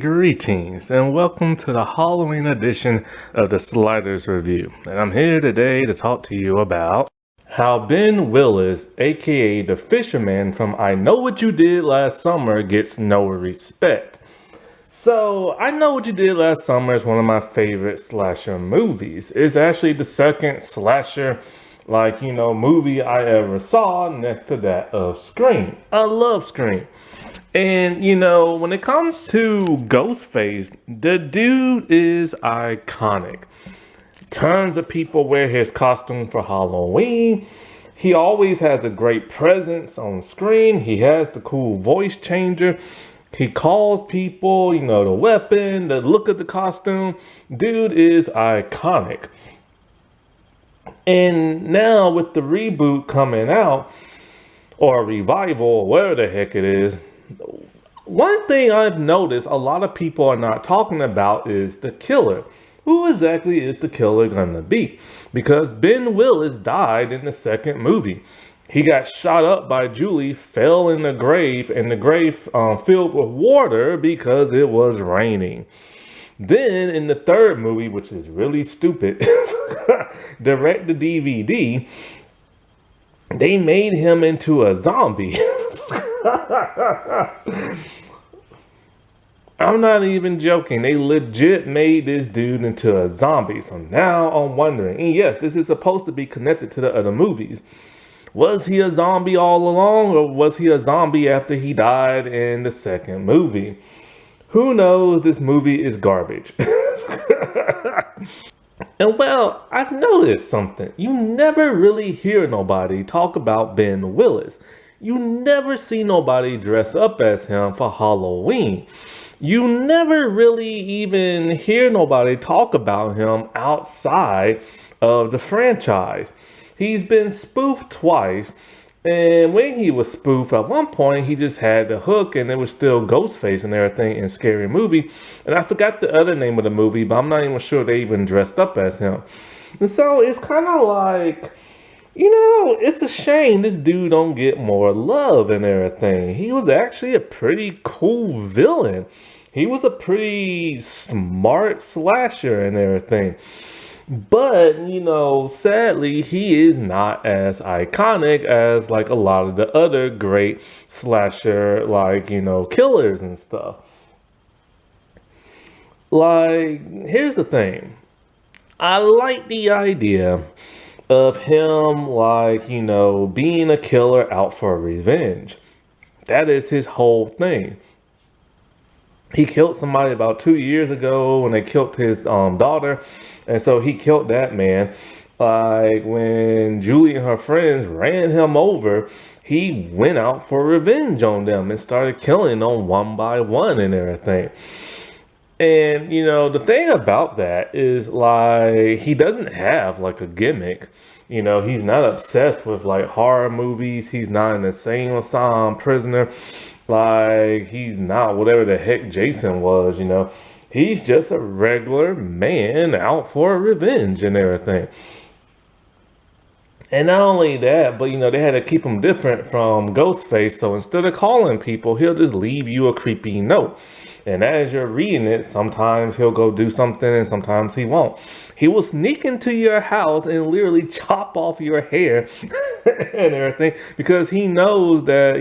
Greetings and welcome to the Halloween edition of the Sliders Review. And I'm here today to talk to you about how Ben Willis, aka the Fisherman from I Know What You Did Last Summer, gets no respect. So, I Know What You Did Last Summer is one of my favorite slasher movies. It's actually the second slasher movie I ever saw next to that of Scream. I love Scream. And when it comes to Ghostface, the dude is iconic. Tons of people wear his costume for Halloween. He always has a great presence on screen. He has the cool voice changer. He calls people, the weapon, the look of the costume. Dude is iconic. And now with the reboot coming out, or a revival, or whatever the heck it is, one thing I've noticed a lot of people are not talking about is the killer. Who exactly is the killer going to be? Because Ben Willis died in the second movie. He got shot up by Julie, fell in the grave, and the grave filled with water because it was raining. Then in the third movie, which is really stupid, direct to DVD, they made him into a zombie. I'm not even joking. They legit made this dude into a zombie. So now I'm wondering, and yes, this is supposed to be connected to the other movies. Was he a zombie all along, or was he a zombie after he died in the second movie? Who knows? This movie is garbage. And well, I've noticed something. You never really hear nobody talk about Ben Willis. You never see nobody dress up as him for Halloween. You never really even hear nobody talk about him outside of the franchise. He's been spoofed twice. And when he was spoofed, at one point, he just had the hook and it was still Ghostface and everything in Scary Movie. And I forgot the other name of the movie, but I'm not even sure they even dressed up as him. And so it's kind of like, it's a shame this dude don't get more love and everything. He was actually a pretty cool villain. He was a pretty smart slasher and everything. But, sadly, he is not as iconic as like a lot of the other great slasher, killers and stuff. Here's the thing. I like the idea of him, being a killer out for revenge. That is his whole thing. He killed somebody about 2 years ago when they killed his daughter. And so he killed that man. When Julie and her friends ran him over, he went out for revenge on them and started killing them one by one and everything. And, the thing about that is he doesn't have a gimmick. He's not obsessed with horror movies. He's not an insane asylum prisoner. He's not whatever the heck Jason was, He's just a regular man out for revenge and everything. And not only that, but they had to keep him different from Ghostface. So instead of calling people, he'll just leave you a creepy note. And as you're reading it, sometimes he'll go do something and sometimes he won't. He will sneak into your house and literally chop off your hair and everything because he knows that,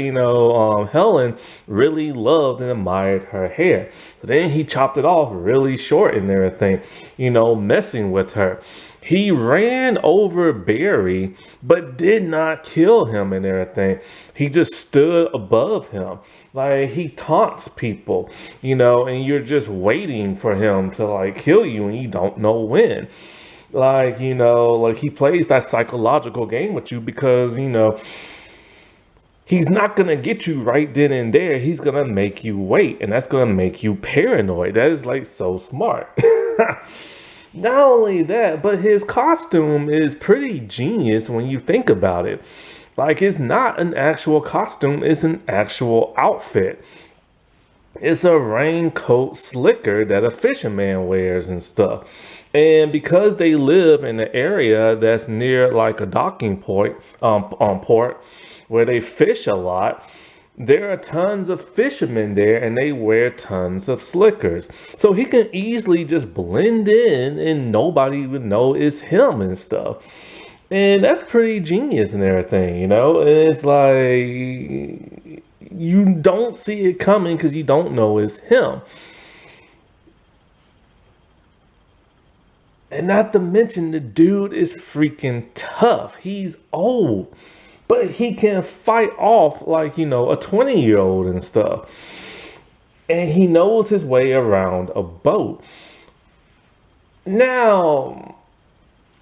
Helen really loved and admired her hair. So then he chopped it off really short and everything, messing with her. He ran over Barry, but did not kill him and everything. He just stood above him. He taunts people, and you're just waiting for him to kill you and you don't know when. He plays that psychological game with you because, he's not going to get you right then and there. He's going to make you wait, and that's going to make you paranoid. That is so smart. Not only that, but his costume is pretty genius when you think about it. It's not an actual costume, it's an actual outfit. It's a raincoat slicker that a fisherman wears and stuff. And because they live in an area that's near a docking port where they fish a lot, There are tons of fishermen there and they wear tons of slickers. So he can easily just blend in and nobody would know it's him and stuff. And that's pretty genius and everything, you know? It's like you don't see it coming because you don't know it's him. And not to mention, the dude is freaking tough. He's old, but he can fight off like, a 20-year-old and stuff. And he knows his way around a boat. Now,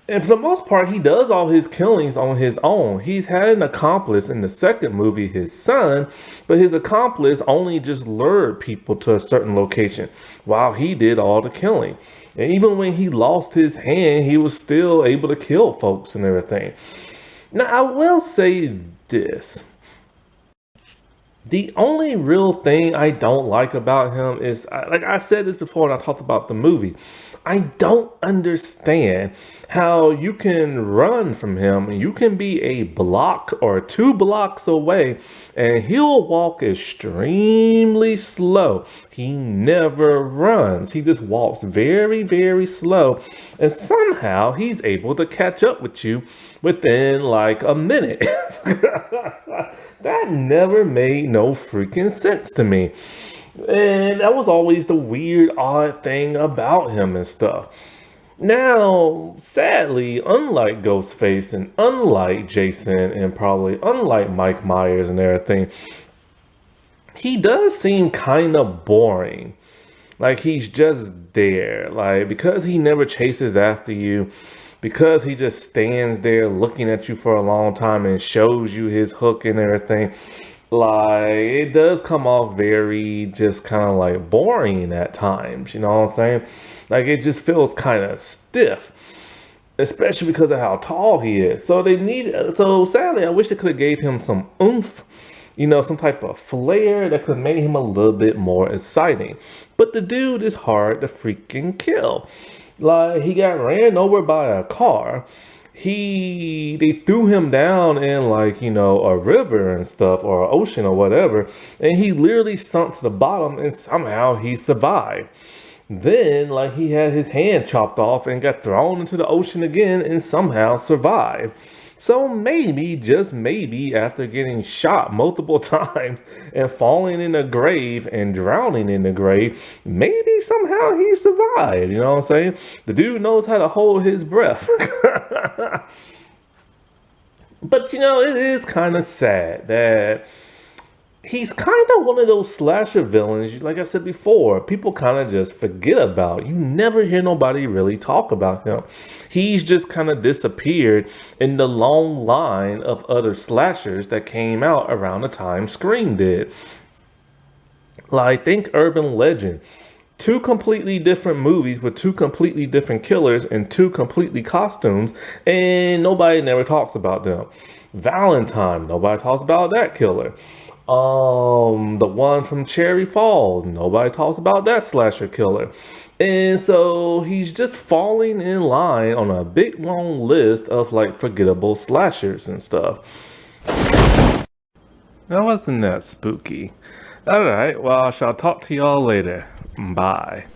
and for the most part, he does all his killings on his own. He's had an accomplice in the second movie, his son, but his accomplice only just lured people to a certain location while he did all the killing. And even when he lost his hand, he was still able to kill folks and everything. Now, I will say this. The only real thing I don't like about him is, like I said this before when I talked about the movie, I don't understand how you can run from him and you can be a block or 2 blocks away and he'll walk extremely slow. He never runs. He just walks very, very slow. And somehow he's able to catch up with you within like a minute. That never made no freaking sense to me. And that was always the weird, odd thing about him and stuff. Now, sadly, unlike Ghostface and unlike Jason and probably unlike Mike Myers and everything, he does seem kind of boring. Like he's just there. Like because he never chases after you, because he just stands there looking at you for a long time and shows you his hook and everything. Like it does come off very just kind of like boring at times, you know what I'm saying? Like it just feels kind of stiff, especially because of how tall he is. So sadly, I wish they could have gave him some oomph, some type of flair that could have made him a little bit more exciting. But the dude is hard to freaking kill. Like he got ran over by a car. They threw him down in like, a river and stuff or an ocean or whatever. And he literally sunk to the bottom and somehow he survived. Then like he had his hand chopped off and got thrown into the ocean again and somehow survived. So maybe, just maybe, after getting shot multiple times and falling in a grave and drowning in the grave, maybe somehow he survived. You know what I'm saying? The dude knows how to hold his breath. But it is kind of sad that he's kind of one of those slasher villains, like I said before, people kind of just forget about. You never hear nobody really talk about him. He's just kind of disappeared in the long line of other slashers that came out around the time Scream did. Like, think Urban Legend. 2 completely different movies with 2 completely different killers and 2 completely costumes, and nobody never talks about them. Valentine, nobody talks about that killer. The one from Cherry Falls, nobody talks about that slasher killer. And so he's just falling in line on a big long list of like forgettable slashers and stuff. That wasn't that spooky. Alright, well, I shall talk to y'all later. Bye.